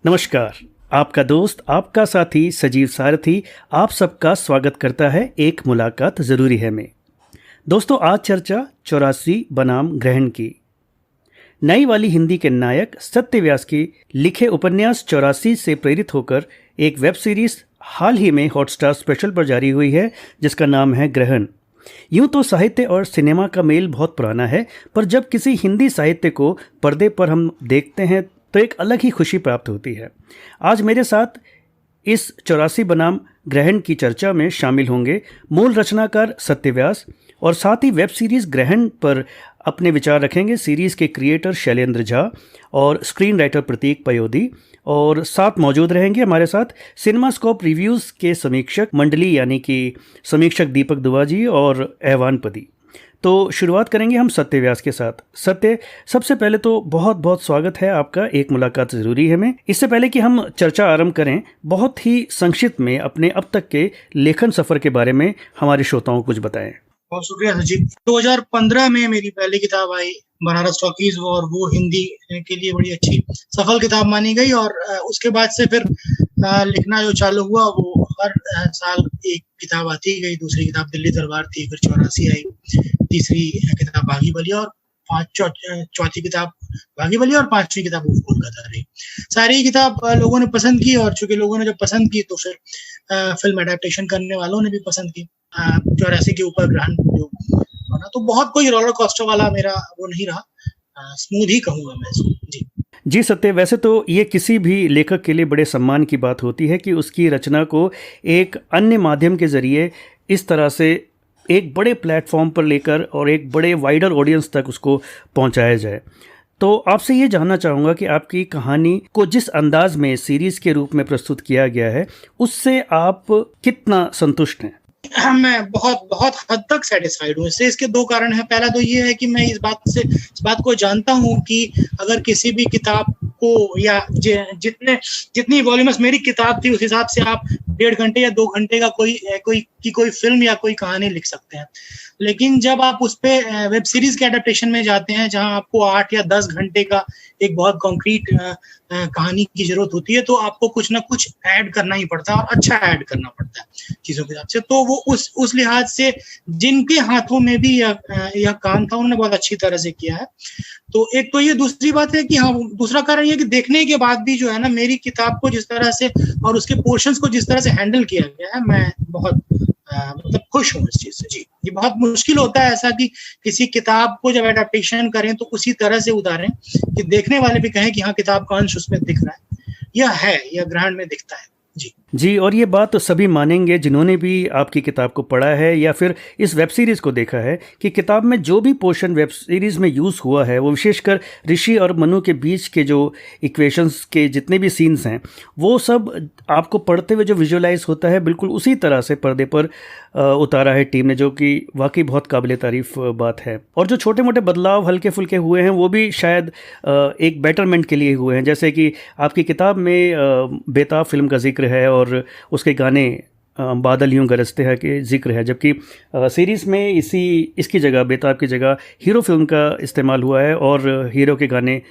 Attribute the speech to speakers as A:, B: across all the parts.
A: नमस्कार। आपका दोस्त, आपका साथी सजीव सारथी आप सबका स्वागत करता है एक मुलाकात ज़रूरी है में। दोस्तों, आज चर्चा 84 बनाम ग्रहण की। नई वाली हिंदी के नायक सत्यव्यास की लिखे उपन्यास 84 से प्रेरित होकर एक वेब सीरीज हाल ही में हॉटस्टार स्पेशल पर जारी हुई है, जिसका नाम है ग्रहण। यूं तो साहित्य और सिनेमा का मेल बहुत पुराना है, पर जब किसी हिंदी साहित्य को पर्दे पर हम देखते हैं तो एक अलग ही खुशी प्राप्त होती है। आज मेरे साथ इस 84 बनाम ग्रहण की चर्चा में शामिल होंगे मूल रचनाकार सत्यव्यास, और साथ ही वेब सीरीज ग्रहण पर अपने विचार रखेंगे सीरीज के क्रिएटर शैलेंद्र झा और स्क्रीन राइटर प्रतीक पयोदी। और साथ मौजूद रहेंगे हमारे साथ सिनेमास्कोप रिव्यूज़ के समीक्षक मंडली, यानी कि समीक्षक दीपक दुआ जी और एहवान पदी। तो शुरुआत करेंगे हम सत्यव्यास के साथ। सत्य, सबसे पहले तो बहुत बहुत स्वागत है आपका एक मुलाकात ज़रूरी है में। इससे पहले कि हम चर्चा आरंभ करें, बहुत ही संक्षिप्त में अपने अब तक के लेखन सफ़र के बारे में हमारे श्रोताओं को कुछ बताएं।
B: बहुत शुक्रिया सचिव। 2015 में मेरी पहली किताब आई बनारस टॉकीज, और वो हिंदी के लिए बड़ी अच्छी सफल किताब मानी गई। और उसके बाद से फिर लिखना जो चालू हुआ, वो हर साल एक किताब आती गई। दूसरी किताब दिल्ली दरबार थी, फिर 84 आई, तीसरी किताब बागी बलिया, और चौथी किताब बागी बलिया, और पांचवी किताब वो कोलकाता रही। सारी किताब लोगों ने पसंद की, और चूंकि लोगों ने जब पसंद की तो फिर फिल्म अडेप्टेशन करने वालों ने भी पसंद की। 84 के ऊपर ग्रहण जो बना, तो बहुत कोई रोलर कोस्टर वाला मेरा वो नहीं रहा, स्मूथ ही कहूंगा मैं इसको।
A: जी सत्य, वैसे तो ये किसी भी लेखक के लिए बड़े सम्मान की बात होती है कि उसकी रचना को एक अन्य माध्यम के ज़रिए इस तरह से एक बड़े प्लेटफॉर्म पर लेकर और एक बड़े वाइडर ऑडियंस तक उसको पहुंचाया जाए। तो आपसे ये जानना चाहूँगा कि आपकी कहानी को जिस अंदाज में सीरीज़ के रूप में प्रस्तुत किया गया है, उससे आप कितना संतुष्ट हैं?
B: मैं बहुत बहुत हद तक सेटिस्फाइड हूँ इससे। इसके दो कारण हैं। पहला तो ये है कि मैं इस बात को जानता हूँ कि अगर किसी भी किताब को, या जितनी वॉल्यूमस मेरी किताब थी, उस हिसाब से आप 1.5 घंटे या 2 घंटे का कोई फिल्म या कोई कहानी लिख सकते हैं। लेकिन जब आप उस पे वेब सीरीज के एडेप्टेशन में जाते हैं, जहां आपको 8 या 10 घंटे का एक बहुत कॉन्क्रीट कहानी की जरूरत होती है, तो आपको कुछ ना कुछ ऐड करना ही पड़ता है, और अच्छा ऐड करना पड़ता है चीजों के हिसाब से। तो वो उस लिहाज से जिनके हाथों में भी यह काम था, उन्होंने बहुत अच्छी तरह से किया है। तो एक तो ये, दूसरी बात है कि हाँ, दूसरा कारण ये कि देखने के बाद भी जो है ना, मेरी किताब को जिस तरह से और उसके पोर्शंस को जिस तरह से हैंडल किया गया है, मैं बहुत मतलब खुश हूँ इस चीज से। जी, ये बहुत मुश्किल होता है ऐसा कि किसी किताब को जब एडेप्टेशन करें तो उसी तरह से उतारें कि देखने वाले भी कहें कि हाँ, किताब का अंश उसमें दिख रहा है, यह ग्रहण में दिखता है।
A: जी, और ये बात तो सभी मानेंगे जिन्होंने भी आपकी किताब को पढ़ा है या फिर इस वेब सीरीज़ को देखा है, कि किताब में जो भी पोर्शन वेब सीरीज़ में यूज़ हुआ है, वो विशेषकर ऋषि और मनु के बीच के जो इक्वेशंस के जितने भी सीन्स हैं, वो सब आपको पढ़ते हुए जो विजुअलाइज होता है, बिल्कुल उसी तरह से पर्दे पर उतारा है टीम ने, जो कि वाकई बहुत काबिल तारीफ बात है। और जो छोटे मोटे बदलाव हल्के फुल्के हुए हैं, वो भी शायद एक बेटरमेंट के लिए हुए हैं। जैसे कि आपकी किताब में बेताब फिल्म का जिक्र है और उसके गाने बादल यूं गरजते हैं के जिक्र है, जबकि सीरीज़ में इसकी जगह, बेताब की जगह, हीरो फिल्म का इस्तेमाल हुआ है और हीरो के गाने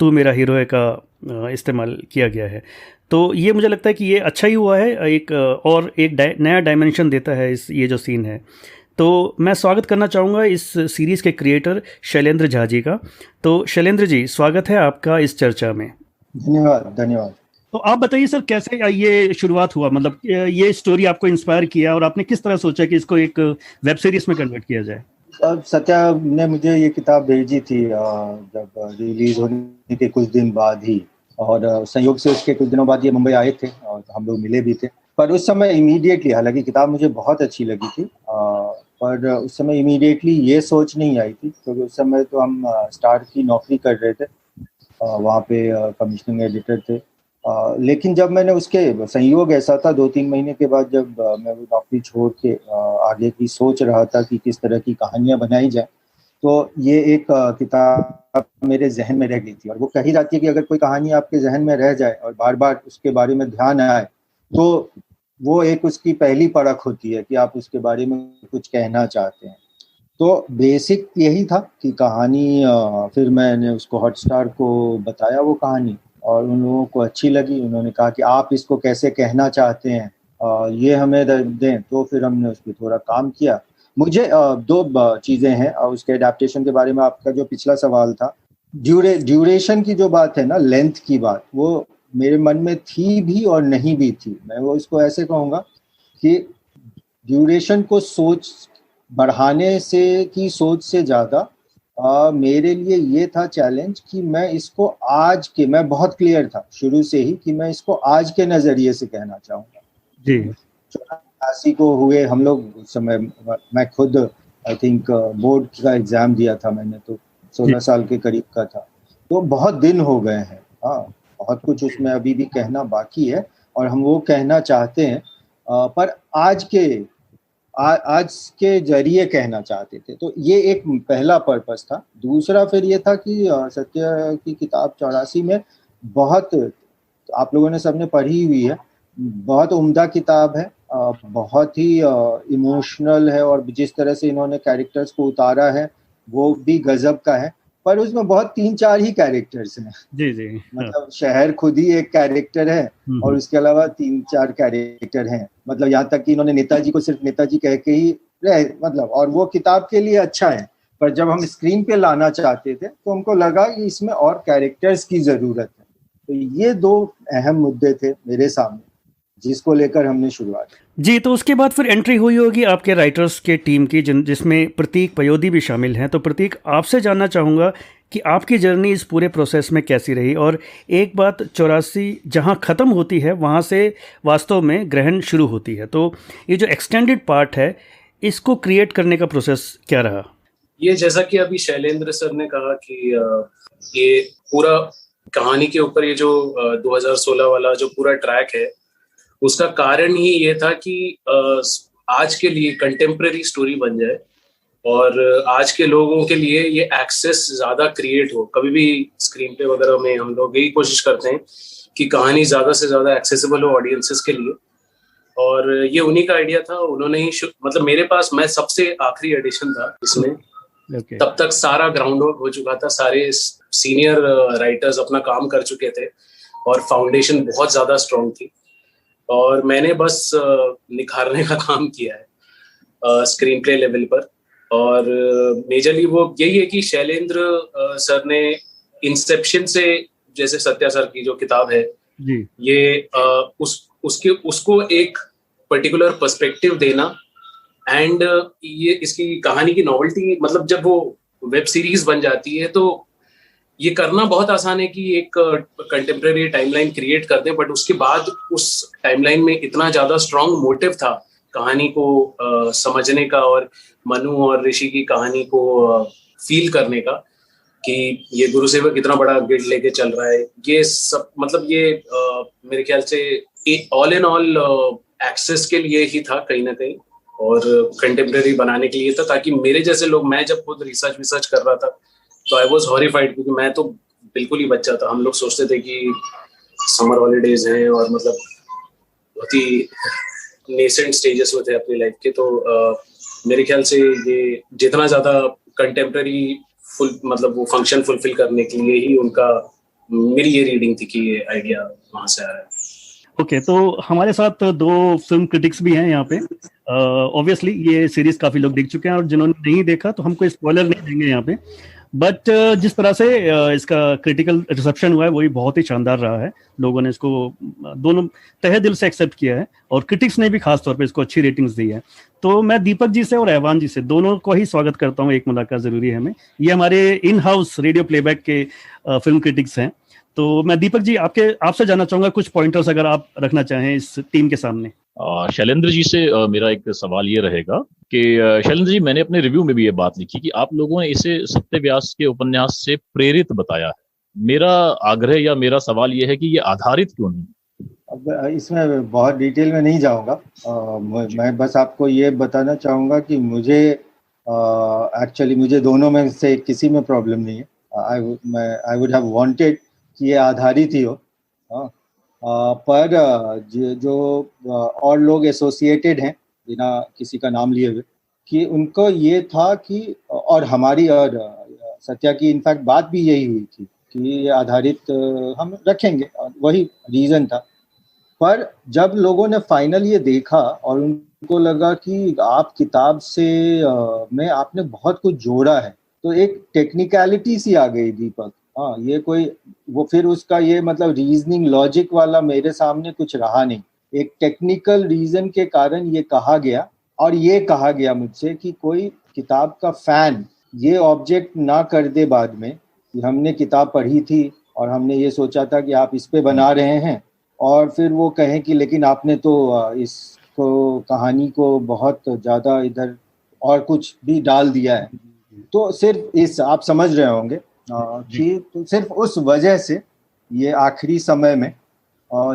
A: तू मेरा हीरो है का इस्तेमाल किया गया है। तो ये मुझे लगता है कि ये अच्छा ही हुआ है, एक नया डायमेंशन देता है ये जो सीन है। तो मैं स्वागत करना चाहूँगा इस सीरीज़ के क्रिएटर शैलेंद्र झा जी का। तो शैलेंद्र जी, स्वागत है आपका इस चर्चा में।
C: धन्यवाद।
A: तो आप बताइए सर, कैसे ये शुरुआत हुआ, मतलब ये स्टोरी आपको इंस्पायर किया और आपने किस तरह सोचा कि इसको एक वेब सीरीज में कन्वर्ट किया जाए?
C: सत्या ने मुझे ये किताब भेजी थी जब रिलीज होने के कुछ दिन बाद ही, और संयोग से उसके कुछ दिनों बाद ये मुंबई आए थे और हम लोग मिले भी थे। पर उस समय इमीडिएटली, हालांकि किताब मुझे बहुत अच्छी लगी थी, पर उस समय इमीडिएटली ये सोच नहीं आई थी, क्योंकि उस समय तो हम स्टार की नौकरी कर रहे थे, वहाँ पे कमिश्निंग एडिटर थे। लेकिन जब मैंने उसके संयोग ऐसा था, 2-3 महीने के बाद जब मैं वो नौकरी छोड़ के आगे की सोच रहा था कि किस तरह की कहानियां बनाई जाए, तो ये एक किताब मेरे जहन में रह गई थी। और वो कही जाती है कि अगर कोई कहानी आपके जहन में रह जाए और बार बार उसके बारे में ध्यान आए, तो वो एक उसकी पहली परख होती है कि आप उसके बारे में कुछ कहना चाहते हैं। तो बेसिक यही था कि कहानी, फिर मैंने उसको हॉटस्टार को बताया वो कहानी, और उन लोगों को अच्छी लगी। उन्होंने कहा कि आप इसको कैसे कहना चाहते हैं, ये हमें दें। तो फिर हमने उस पर थोड़ा काम किया। मुझे दो चीज़ें हैं और उसके एडेप्टेशन के बारे में आपका जो पिछला सवाल था, ड्यूरेशन की जो बात है ना, लेंथ की बात, वो मेरे मन में थी भी और नहीं भी थी। मैं वो इसको ऐसे कहूँगा कि ड्यूरेशन को सोच बढ़ाने से की सोच से ज़्यादा मेरे लिए ये था चैलेंज कि मैं इसको मैं बहुत क्लियर था शुरू से ही कि मैं इसको आज के नज़रिए से कहना चाहूँगा
A: जी।
C: 84 को हुए हम लोग उस समय, मैं खुद आई थिंक बोर्ड का एग्जाम दिया था मैंने, तो 16 साल के करीब का था। तो बहुत दिन हो गए हैं। हाँ, बहुत कुछ उसमें अभी भी कहना बाकी है और हम वो कहना चाहते हैं, पर आज के जरिए कहना चाहते थे। तो ये एक पहला पर्पस था। दूसरा फिर ये था कि सत्य की किताब 84 में बहुत, आप लोगों ने सबने पढ़ी हुई है, बहुत उम्दा किताब है, बहुत ही इमोशनल है और जिस तरह से इन्होंने कैरेक्टर्स को उतारा है वो भी गजब का है। पर उसमें बहुत 3-4 ही कैरेक्टर्स हैं।
A: जी जी।
C: मतलब शहर खुद ही एक कैरेक्टर है और उसके अलावा 3-4 कैरेक्टर हैं। मतलब यहाँ तक कि इन्होंने नेताजी को सिर्फ नेताजी कह के ही मतलब, और वो किताब के लिए अच्छा है, पर जब हम स्क्रीन पे लाना चाहते थे तो हमको लगा कि इसमें और कैरेक्टर्स की जरूरत है। तो ये दो अहम मुद्दे थे मेरे सामने जिसको लेकर हमने शुरुआत की।
A: जी, तो उसके बाद फिर एंट्री हुई होगी आपके राइटर्स के टीम की, जिसमें प्रतीक पयोदी भी शामिल हैं। तो प्रतीक, आपसे जानना चाहूँगा कि आपकी जर्नी इस पूरे प्रोसेस में कैसी रही, और एक बात 84 जहाँ ख़त्म होती है वहाँ से वास्तव में ग्रहण शुरू होती है, तो ये जो एक्सटेंडेड पार्ट है इसको क्रिएट करने का प्रोसेस क्या रहा?
D: ये जैसा कि अभी शैलेंद्र सर ने कहा कि ये पूरा कहानी के ऊपर ये जो 2016 वाला जो पूरा ट्रैक है, उसका कारण ही ये था कि आज के लिए कंटेम्प्रेरी स्टोरी बन जाए और आज के लोगों के लिए ये एक्सेस ज्यादा क्रिएट हो। कभी भी स्क्रीन पे वगैरह में हम लोग यही कोशिश करते हैं कि कहानी ज्यादा से ज्यादा एक्सेसिबल हो ऑडियंसेस के लिए, और ये उन्हीं का आइडिया था। उन्होंने ही मतलब मेरे पास, मैं सबसे आखिरी एडिशन था इसमें। तब तक सारा ग्राउंड वर्क हो चुका था, सारे सीनियर राइटर्स अपना काम कर चुके थे और फाउंडेशन बहुत ज्यादा स्ट्रांग थी, और मैंने बस निखारने का काम किया है स्क्रीन प्ले लेवल पर। और मेजरली वो यही है कि शैलेंद्र सर ने इंसेप्शन से, जैसे सत्या सर की जो किताब है
A: जी,
D: ये उसको एक पर्टिकुलर पर्सपेक्टिव देना, एंड ये इसकी कहानी की नॉवेल्टी, मतलब जब वो वेब सीरीज बन जाती है तो ये करना बहुत आसान है कि एक कंटेम्प्रेरी टाइमलाइन क्रिएट कर दें, बट उसके बाद उस टाइमलाइन में इतना ज्यादा स्ट्रांग मोटिव था कहानी को समझने का और मनु और ऋषि की कहानी को फील करने का, कि ये गुरुसेवक इतना बड़ा गिल्ड लेके चल रहा है। ये सब मतलब ये मेरे ख्याल से ऑल इन ऑल एक्सेस के लिए ही था कहीं ना कहीं, और कंटेम्प्रेरी बनाने के लिए था, ताकि मेरे जैसे लोग, मैं जब खुद रिसर्च कर रहा था तो आई वॉज हॉरिफाइड, क्योंकि मैं तो बिल्कुल ही बच्चा था। हम लोग सोचते थे कि समर हॉलीडेज हैं और मतलब बहुत ही नेसेंट स्टेजेस में थे अपनी लाइफ के, तो मेरे ख्याल से ये जितना ज्यादा कंटेम्प्रेरी मतलब वो फंक्शन फुलफिल करने के लिए ही उनका, मेरी ये रीडिंग थी कि ये आइडिया वहां से आया है।
A: ओके, तो हमारे साथ दो फिल्म क्रिटिक्स भी हैं यहाँ पे। ऑब्वियसली ये सीरीज काफी लोग देख चुके हैं, और जिन्होंने नहीं देखा तो हम कोई स्पॉइलर नहीं देंगे यहाँ पे, बट जिस तरह से इसका क्रिटिकल रिसेप्शन हुआ है वही बहुत ही शानदार रहा है। लोगों ने इसको दोनों तहे दिल से एक्सेप्ट किया है, और क्रिटिक्स ने भी खास तौर पे इसको अच्छी रेटिंग्स दी है। तो मैं दीपक जी से और ऐवान जी से दोनों को ही स्वागत करता हूँ, एक मुलाकात जरूरी है हमें। ये हमारे इन हाउस रेडियो प्लेबैक के फिल्म क्रिटिक्स हैं। तो मैं दीपक जी आपसे जानना चाहूंगा कुछ पॉइंटर्स अगर आप रखना चाहें इस टीम के सामने।
E: शैलेंद्र जी से मेरा एक सवाल ये रहेगा कि शैलेंद्र जी, मैंने अपने रिव्यू में भी ये बात लिखी कि आप लोगों ने इसे सत्य व्यास के उपन्यास से प्रेरित बताया है। मेरा आग्रह या मेरा सवाल ये है कि ये आधारित क्यों नहीं?
C: अब इसमें बहुत डिटेल में नहीं जाऊंगा। मैं बस आपको ये बताना चाहूंगा कि मुझे एक्चुअली मुझे दोनों में से किसी में प्रॉब्लम नहीं है। आई वुड हैव वांटेड कि ये आधारित ही हो, पर जो और लोग एसोसिएटेड हैं बिना किसी का नाम लिए हुए, कि उनको ये था कि, और हमारी और सत्या की इनफैक्ट बात भी यही हुई थी कि ये आधारित हम रखेंगे, वही रीज़न था। पर जब लोगों ने फाइनल ये देखा और उनको लगा कि आप किताब से में आपने बहुत कुछ जोड़ा है, तो एक टेक्निकलिटी सी आ गई दीपक। हाँ, ये कोई वो फिर उसका ये मतलब रीजनिंग लॉजिक वाला मेरे सामने कुछ रहा नहीं। एक टेक्निकल रीजन के कारण ये कहा गया, और ये कहा गया मुझसे कि कोई किताब का फैन ये ऑब्जेक्ट ना कर दे बाद में कि हमने किताब पढ़ी थी और हमने ये सोचा था कि आप इस पे बना रहे हैं, और फिर वो कहें कि लेकिन आपने तो इसको कहानी को बहुत ज़्यादा इधर और कुछ भी डाल दिया है। तो सिर्फ इस आप समझ रहे होंगे कि तो सिर्फ उस वजह से ये आखिरी समय में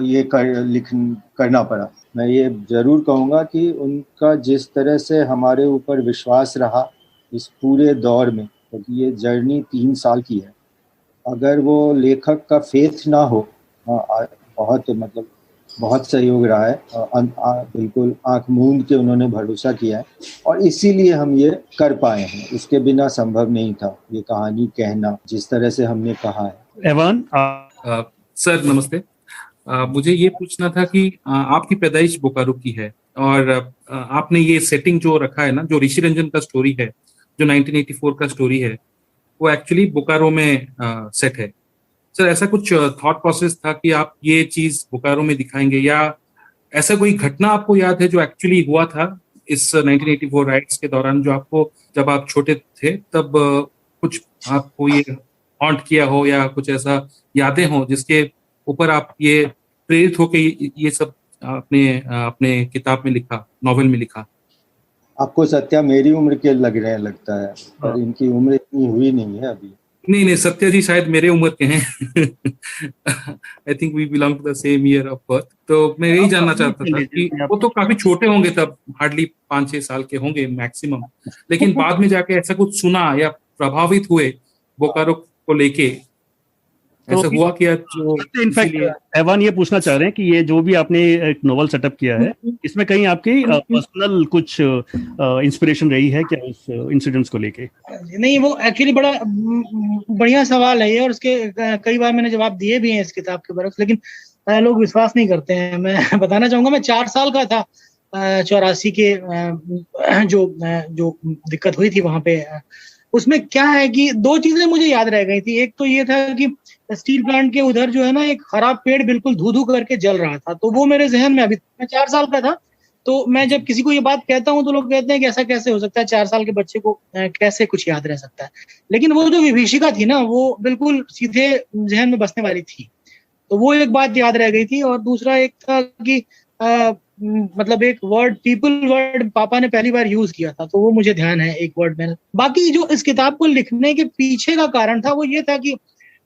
C: ये करना पड़ा। मैं ये जरूर कहूँगा कि उनका जिस तरह से हमारे ऊपर विश्वास रहा इस पूरे दौर में, क्योंकि ये जर्नी 3 साल की है, अगर वो लेखक का फेथ ना हो, बहुत सहयोग रहा है, बिल्कुल आंख मूंद के उन्होंने भरोसा किया है, और इसीलिए हम ये कर पाए हैं। इसके बिना संभव नहीं था ये कहानी कहना जिस तरह से हमने कहा है।
A: एवान
F: सर नमस्ते। मुझे ये पूछना था कि आपकी पैदाइश बोकारो की है, और आपने ये सेटिंग जो रखा है ना, जो ऋषि रंजन का स्टोरी है, जो 1984 का स्टोरी है, वो एक्चुअली बोकारो में सेट है। सर ऐसा कुछ थॉट प्रोसेस था कि आप ये चीज बोकारो में दिखाएंगे, या ऐसा कोई घटना आपको याद है जो एक्चुअली हुआ था इस 1984 राइट्स के दौरान, जो आपको जब आप छोटे थे तब कुछ आपको ये हॉन्ट किया हो, या कुछ ऐसा यादें हो जिसके ऊपर आप ये प्रेरित होके ये सब अपने किताब में लिखा, नॉवेल में लिखा?
C: आपको सत्या मेरी उम्र के लग रहे हैं लगता है, पर इनकी उम्र इतनी हुई नहीं है अभी।
F: नहीं, सत्या जी शायद मेरे उम्र के हैं। I think we belong to the same year of birth. तो मैं यही जानना चाहता था कि वो तो काफी छोटे होंगे तब, हार्डली 5-6 साल के होंगे मैक्सिमम, लेकिन बाद में जाके ऐसा कुछ सुना या प्रभावित हुए बोकारो को लेके, ऐसा हुआ क्या? जो
A: इनफैक्ट एवान ये पूछना चाह रहे हैं कि ये जो भी आपने एक नोवेल सेटअप किया है, इसमें कहीं आपकी पर्सनल कुछ इंस्पिरेशन रही है क्या उस इंसिडेंट्स को लेके?
B: नहीं, वो एक्चुअली बड़ा बढ़िया सवाल है ये, और उसके कई बार मैंने जवाब दिए भी हैं इस किताब के बरक्स, लेकिन लोग विश्वास नहीं करते हैं। मैं बताना चाहूंगा, मैं 4 साल का था 84 के जो दिक्कत हुई थी वहां पे। उसमें क्या है कि 2 चीजें मुझे याद रह गई थी। एक तो ये था कि स्टील प्लांट के उधर जो है ना, एक खराब पेड़ बिल्कुल धू करके जल रहा था, तो वो मेरे जहन में, अभी मैं 4 साल का था, तो मैं जब किसी को ये बात कहता हूँ तो लोग कहते हैं कि ऐसा कैसे हो सकता है, 4 साल के बच्चे को कैसे कुछ याद रह सकता है। लेकिन वो जो विभीषिका थी ना, वो बिल्कुल सीधे जहन में बसने वाली थी, तो वो एक बात याद रह गई थी। और दूसरा एक था कि मतलब एक वर्ड, पीपल वर्ड पापा ने पहली बार यूज किया था, तो वो मुझे ध्यान है, एक वर्ड मैंने। बाकी जो इस किताब को लिखने के पीछे का कारण था वो ये था कि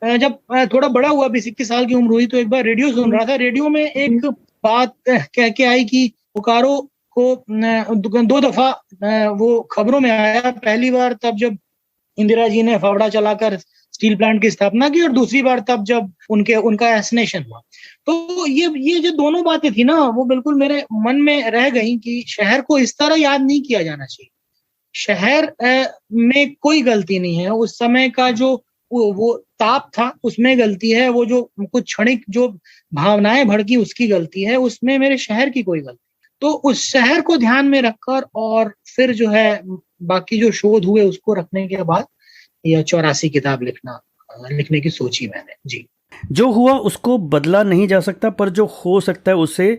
B: जब थोड़ा बड़ा हुआ, 20-21 साल की उम्र हुई, तो एक बार रेडियो सुन रहा था। रेडियो में एक बात कह के आई कि बोकारो को 2 दफा वो खबरों में आया। पहली बार तब जब इंदिरा जी ने फावड़ा चलाकर स्टील प्लांट की स्थापना की, और दूसरी बार तब जब उनका एसेसिनेशन हुआ। तो ये जो दोनों बातें थी ना, वो बिल्कुल मेरे मन में रह गई कि शहर को इस तरह याद नहीं किया जाना चाहिए। शहर में कोई गलती नहीं है, उस समय का जो वो ताप था उसमें गलती है, वो जो कुछ क्षणिक जो भावनाएं भड़की उसकी गलती है, उसमें मेरे शहर की कोई गलती। तो उस शहर को ध्यान में रखकर और फिर जो है बाकी जो शोध हुए उसको रखने के बाद यह 84 किताब लिखने की सोची मैंने। जी,
A: जो हुआ उसको बदला नहीं जा सकता, पर जो हो सकता है उसे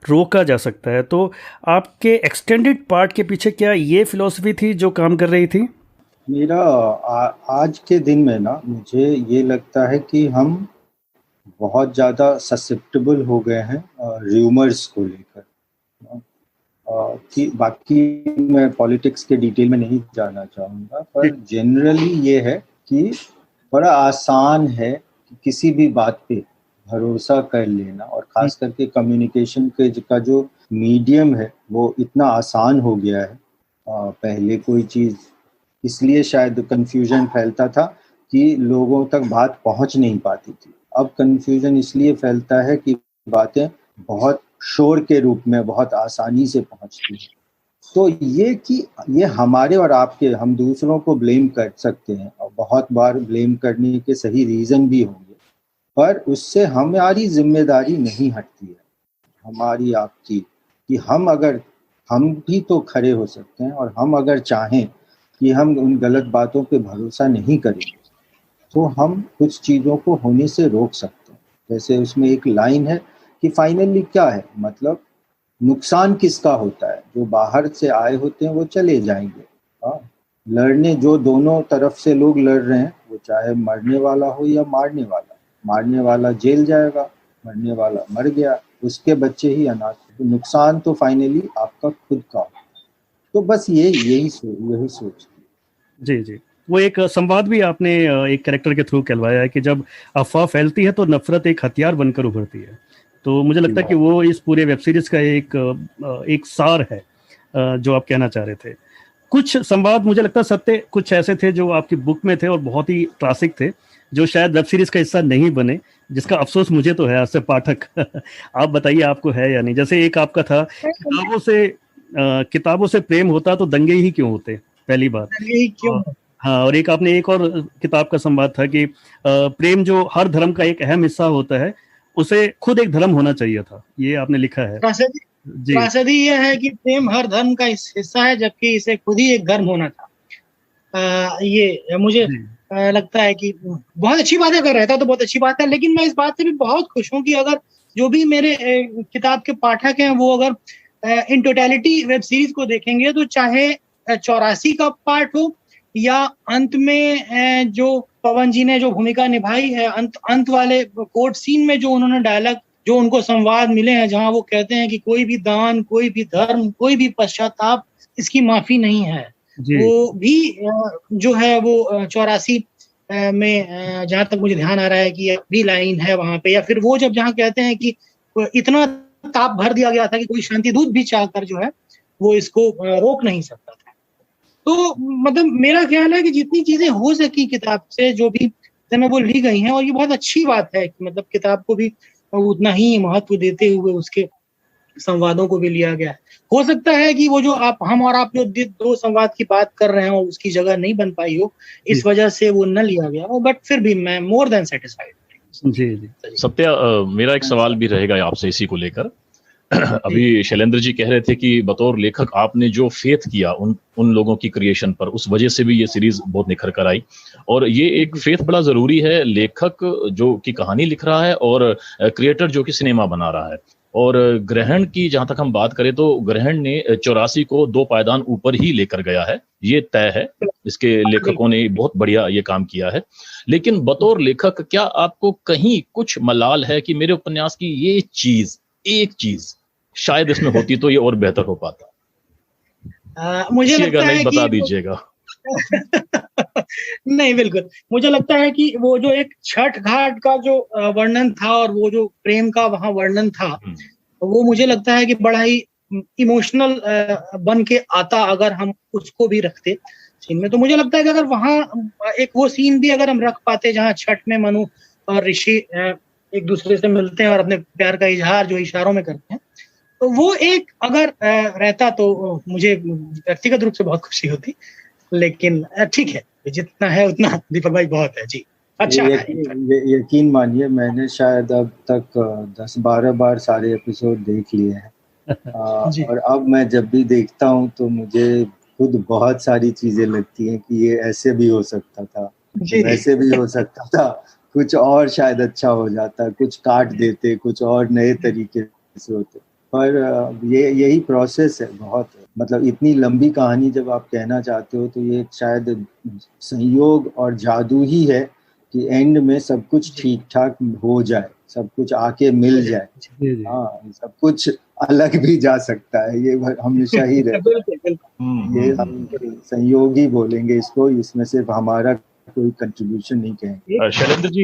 A: रोका जा सकता है। तो आपके एक्सटेंडेड पार्ट के पीछे क्या ये फिलॉसफी थी जो काम कर रही थी?
C: मेरा आज के दिन में ना, मुझे ये लगता है कि हम बहुत ज़्यादा ससेप्टेबल हो गए हैं र्यूमर्स को लेकर, कि बाकी मैं पॉलिटिक्स के डिटेल में नहीं जाना चाहूँगा, पर जनरली ये है कि बड़ा आसान है कि किसी भी बात पे भरोसा कर लेना, और ख़ास करके कम्युनिकेशन के का जो मीडियम है वो इतना आसान हो गया है। पहले कोई चीज़ इसलिए शायद कन्फ्यूजन फैलता था कि लोगों तक बात पहुंच नहीं पाती थी। अब कन्फ्यूजन इसलिए फैलता है कि बातें बहुत शोर के रूप में बहुत आसानी से पहुंचती हैं। तो ये हमारे और आपके, हम दूसरों को ब्लेम कर सकते हैं और बहुत बार ब्लेम करने के सही रीजन भी होंगे, पर उससे हमारी जिम्मेदारी नहीं हटती है, हमारी आपकी, कि हम भी तो खड़े हो सकते हैं, और हम अगर चाहें कि हम उन गलत बातों पे भरोसा नहीं करेंगे तो हम कुछ चीज़ों को होने से रोक सकते हैं। जैसे उसमें एक लाइन है कि फाइनली क्या है, मतलब नुकसान किसका होता है, जो बाहर से आए होते हैं वो चले जाएंगे, हाँ, लड़ने जो दोनों तरफ से लोग लड़ रहे हैं, वो चाहे मरने वाला हो या मारने वाला जेल जाएगा, मरने वाला मर गया, उसके बच्चे ही अनाथ, तो नुकसान तो फाइनली आपका खुद का होता है। तो बस यही सोच।
A: जी जी, वो एक संवाद भी आपने एक कैरेक्टर के थ्रू कहलवाया है कि जब अफवाह फैलती है तो नफरत एक हथियार बनकर उभरती है। तो मुझे लगता है कि वो इस पूरे वेब सीरीज का एक सार है जो आप कहना चाह रहे थे। कुछ संवाद मुझे लगता है सत्य कुछ ऐसे थे जो आपकी बुक में थे और बहुत ही क्लासिक थे, जो शायद वेब सीरीज का हिस्सा नहीं बने, जिसका अफसोस मुझे तो है आज से पाठक। आप बताइए आपको है या नहीं। जैसे एक आपका था, किताबों से प्रेम होता तो दंगे ही क्यों होते, पहली बात। हाँ, और एक आपने एक और किताब का संवाद था कि प्रेम जो हर धर्म का एक अहम हिस्सा होता है, उसे खुद एक धर्म होना चाहिए था, ये आपने लिखा है।
B: त्रासदी यह है कि प्रेम हर धर्म का हिस्सा है, जबकि इसे खुद ही एक धर्म होना था। ये मुझे लगता है कि बहुत अच्छी बात है, अगर रहता तो बहुत अच्छी बात है, लेकिन मैं इस बात से भी बहुत खुश हूँ कि अगर जो भी मेरे किताब के पाठक हैं वो अगर इन टोटलिटी वेब सीरीज को देखेंगे, तो चाहे 84 का पार्ट हो या अंत में जो पवन जी ने जो भूमिका निभाई है, अंत वाले कोर्ट सीन में जो उन्होंने डायलॉग, जो उनको संवाद मिले हैं, जहां वो कहते हैं कि कोई भी दान, कोई भी धर्म, कोई भी पश्चाताप, इसकी माफी नहीं है, वो भी जो है वो 84 में जहां तक मुझे ध्यान आ रहा है कि भी लाइन है वहां पे। या फिर वो जहां कहते हैं कि इतना ताप भर दिया गया था कि कोई शांति दूत भी चाहकर जो है वो इसको रोक नहीं सकता था। तो मतलब मेरा ख्याल है कि जितनी चीजें हो सकी किताब से, जो भी में वो ली गई हैं, और ये बहुत अच्छी बात है कि मतलब किताब को भी उतना ही महत्व देते हुए उसके संवादों को भी लिया गया है। हो सकता है कि वो जो हम और आप जो दो संवाद की बात कर रहे हो उसकी जगह नहीं बन पाई हो, इस वजह से वो न लिया गया हो, बट फिर भी मैं मोर देन सेटिस्फाइड।
E: जी। सत्या, मेरा एक सवाल भी रहेगा आपसे इसी को लेकर। अभी शैलेंद्र जी कह रहे थे कि बतौर लेखक आपने जो फेथ किया उन लोगों की क्रिएशन पर, उस वजह से भी ये सीरीज बहुत निखर कर आई। और ये एक फेथ बड़ा जरूरी है, लेखक जो कि कहानी लिख रहा है और क्रिएटर जो कि सिनेमा बना रहा है। और ग्रहण की जहां तक हम बात करें तो ग्रहण ने 84 को 2 पायदान ऊपर ही लेकर गया है, ये तय है। इसके लेखकों ने बहुत बढ़िया ये काम किया है। लेकिन बतौर लेखक क्या आपको कहीं कुछ मलाल है कि मेरे उपन्यास की ये एक चीज शायद इसमें होती तो ये और बेहतर हो पाता?
B: मुझे लगता है
E: नहीं, बता दीजिएगा।
B: नहीं, बिल्कुल। मुझे लगता है कि वो जो एक छठ घाट का जो वर्णन था और वो जो प्रेम का वहां वर्णन था, वो मुझे लगता है कि बड़ा ही इमोशनल बन के आता अगर हम उसको भी रखते सीन में। तो मुझे लगता है कि अगर वहां एक वो सीन भी अगर हम रख पाते जहां छठ में मनु और ऋषि एक दूसरे से मिलते हैं और अपने प्यार का इजहार जो इशारों में करते हैं, तो वो एक अगर रहता तो मुझे व्यक्तिगत रूप से बहुत खुशी होती। लेकिन ठीक है, जितना है उतना दीपक भाई बहुत है। जी, अच्छा
C: यकीन मानिए मैंने शायद अब तक 10-12 बार सारे एपिसोड देख लिए हैं। और अब मैं जब भी देखता हूँ तो मुझे खुद बहुत सारी चीजें लगती हैं कि ये ऐसे भी हो सकता था, वैसे भी हो सकता था, कुछ और शायद अच्छा हो जाता, कुछ काट देते, कुछ और नए तरीके से होते। पर यही प्रोसेस है। बहुत मतलब इतनी लंबी कहानी जब आप कहना चाहते हो तो ये शायद संयोग और जादू ही है कि एंड में सब कुछ ठीक ठाक हो जाए, सब कुछ आके मिल जाए। हाँ, सब कुछ अलग भी जा सकता है, ये हमेशा ही रहता है। ये हम संयोग ही बोलेंगे इसको, इसमें सिर्फ हमारा कोई कंट्रीब्यूशन नहीं कहेंगे।
E: शैलेंद्र जी,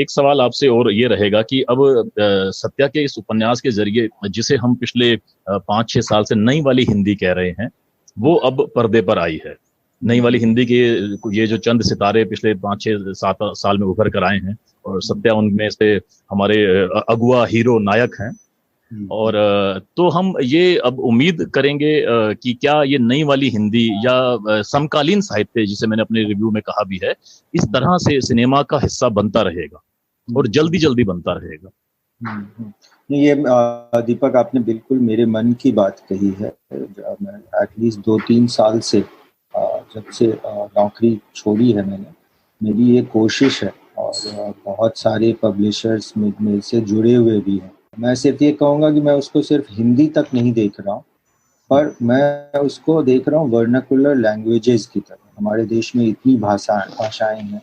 E: एक सवाल आपसे और ये रहेगा कि अब सत्या के इस उपन्यास के जरिए जिसे हम पिछले 5-6 साल से नई वाली हिंदी कह रहे हैं, वो अब पर्दे पर आई है। नई वाली हिंदी के ये जो चंद सितारे पिछले 5-6-7 साल में उभर कर आए हैं और सत्या उनमें से हमारे अगुआ हीरो नायक हैं। और तो हम ये अब उम्मीद करेंगे कि क्या ये नई वाली हिंदी या समकालीन साहित्य, जिसे मैंने अपने रिव्यू में कहा भी है, इस तरह से सिनेमा का हिस्सा बनता रहेगा और जल्दी जल्दी बनता रहेगा।
C: ये दीपक, आपने बिल्कुल मेरे मन की बात कही है। मैं एटलीस्ट 2-3 साल से, जब से नौकरी छोड़ी है मैंने, मेरी ये कोशिश है, और बहुत सारे पब्लिशर्स मेरे से जुड़े हुए भी हैं। मैं सिर्फ ये कहूँगा कि मैं उसको सिर्फ हिंदी तक नहीं देख रहा हूँ, पर मैं उसको देख रहा हूँ वर्नाकुलर लैंग्वेजेस की तरफ। हमारे देश में इतनी भाषाएं हैं,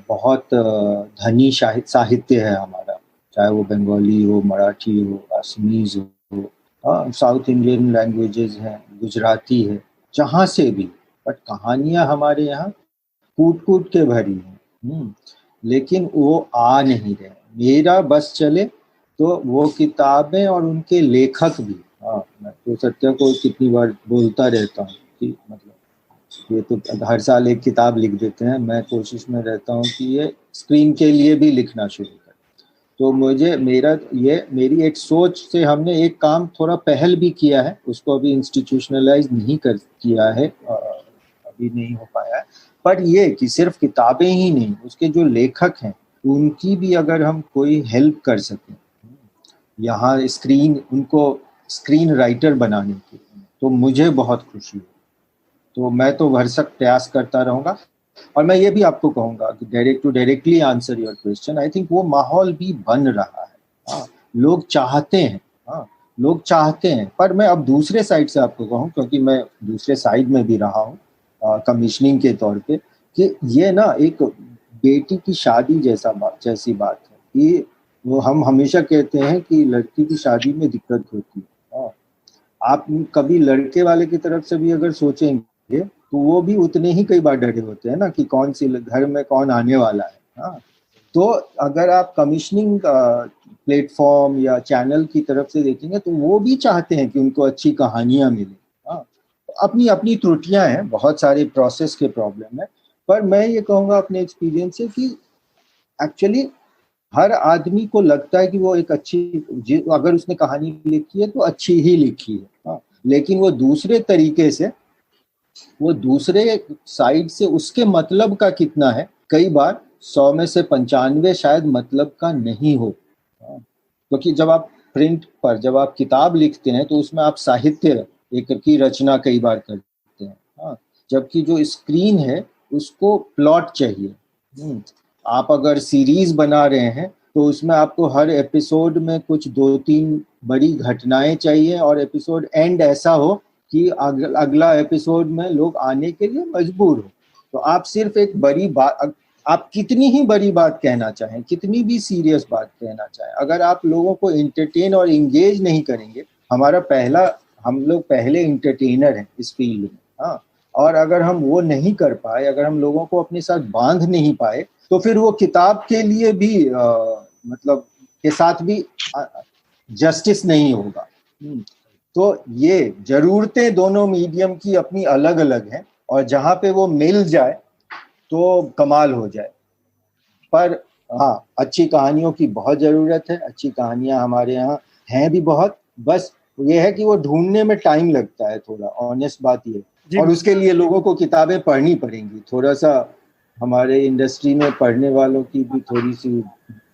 C: बहुत धनी साहित्य है हमारा, चाहे वो बंगाली हो, मराठी हो, असमीज हो, साउथ इंडियन लैंग्वेजेस हैं, गुजराती है, जहाँ से भी। बट कहानियाँ हमारे यहाँ कूट कूट के भरी हैं, लेकिन वो आ नहीं रहे। मेरा बस चले तो वो किताबें और उनके लेखक भी। मैं तो सत्या को कितनी बार बोलता रहता हूँ कि मतलब ये तो हर साल एक किताब लिख देते हैं। मैं कोशिश में रहता हूँ कि ये स्क्रीन के लिए भी लिखना शुरू करें। तो मेरी एक सोच से हमने एक काम थोड़ा पहल भी किया है, उसको अभी इंस्टीट्यूशनलाइज नहीं किया है, अभी नहीं हो पाया है। पर ये कि सिर्फ किताबें ही नहीं, उसके जो लेखक हैं उनकी भी अगर हम कोई हेल्प कर सकें यहाँ उनको स्क्रीन राइटर बनाने की, तो मुझे बहुत खुशी है। तो मैं तो भरसक प्रयास करता रहूँगा। और मैं ये भी आपको कहूँगा कि directly answer your question, I think वो माहौल भी बन रहा है। लोग चाहते हैं। पर मैं अब दूसरे साइड से आपको कहूँ, क्योंकि मैं दूसरे साइड में भी रहा हूँ कमिश्निंग के तौर पे, कि ये ना एक बेटी की शादी जैसी बात है कि वो हम हमेशा कहते हैं कि लड़की की शादी में दिक्कत होती है। आप कभी लड़के वाले की तरफ से भी अगर सोचेंगे तो वो भी उतने ही कई बार डरे होते हैं ना कि कौन सी घर में कौन आने वाला है। तो अगर आप कमिश्निंग प्लेटफॉर्म या चैनल की तरफ से देखेंगे तो वो भी चाहते हैं कि उनको अच्छी कहानियां मिले। अपनी अपनी त्रुटियां हैं, बहुत सारे प्रोसेस के प्रॉब्लम है, पर मैं ये कहूँगा अपने एक्सपीरियंस से कि एक्चुअली हर आदमी को लगता है कि वो एक अगर उसने कहानी लिखी है तो अच्छी ही लिखी है। लेकिन वो दूसरे तरीके से, वो दूसरे साइड से उसके मतलब का कितना है, कई बार 100 में से 95 शायद मतलब का नहीं हो। क्योंकि जब आप प्रिंट पर जब आप किताब लिखते हैं तो उसमें आप साहित्य एक की रचना कई बार करते हैं, जबकि जो स्क्रीन है उसको प्लॉट चाहिए। आप अगर सीरीज बना रहे हैं तो उसमें आपको हर एपिसोड में कुछ 2-3 बड़ी घटनाएं चाहिए, और एपिसोड एंड ऐसा हो कि अगला एपिसोड में लोग आने के लिए मजबूर हो। तो आप सिर्फ एक बड़ी बात, आप कितनी ही बड़ी बात कहना चाहें, कितनी भी सीरियस बात कहना चाहें, अगर आप लोगों को एंटरटेन और इंगेज नहीं करेंगे, हम लोग पहले एंटरटेनर हैं इस फील्ड में। और अगर हम वो नहीं कर पाए, अगर हम लोगों को अपने साथ बांध नहीं पाए, तो फिर वो किताब के लिए भी मतलब के साथ भी जस्टिस नहीं होगा। तो ये जरूरतें दोनों मीडियम की अपनी अलग अलग हैं, और जहाँ पे वो मिल जाए तो कमाल हो जाए। पर हाँ, अच्छी कहानियों की बहुत ज़रूरत है। अच्छी कहानियाँ हमारे यहाँ हैं भी बहुत, बस ये है कि वो ढूंढने में टाइम लगता है थोड़ा, ऑनेस्ट बात ये। और उसके लिए लोगों को किताबें पढ़नी पड़ेंगी। थोड़ा सा हमारे इंडस्ट्री में पढ़ने वालों की भी थोड़ी सी